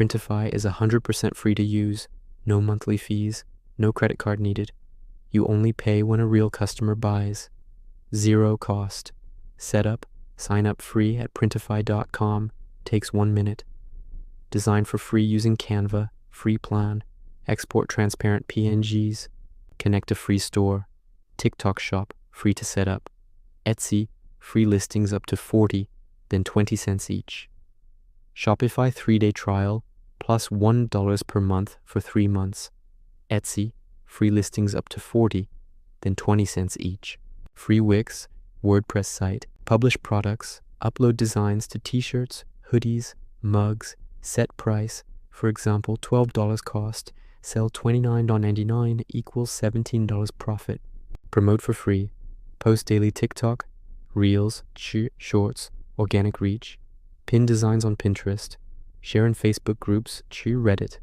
Printify is 100% free to use, no monthly fees, no credit card needed. You only pay when a real customer buys. Zero cost. Setup, sign up free at printify.com, takes 1 minute. Design for free using Canva, free plan. Export transparent PNGs. Connect to free store. TikTok shop, free to set up. Etsy, free listings up to 40, then 20 cents each. Shopify 3-day trial, plus $1 per month for 3 months. Etsy, free listings up to 40, then 20 cents each. Free Wix, WordPress site, publish products, upload designs to t-shirts, hoodies, mugs, set price, for example, $12 cost, sell $29.99 equals $17 profit. Promote for free, post daily TikTok, Reels, Shorts, organic reach, pin designs on Pinterest, share in Facebook groups, Reddit.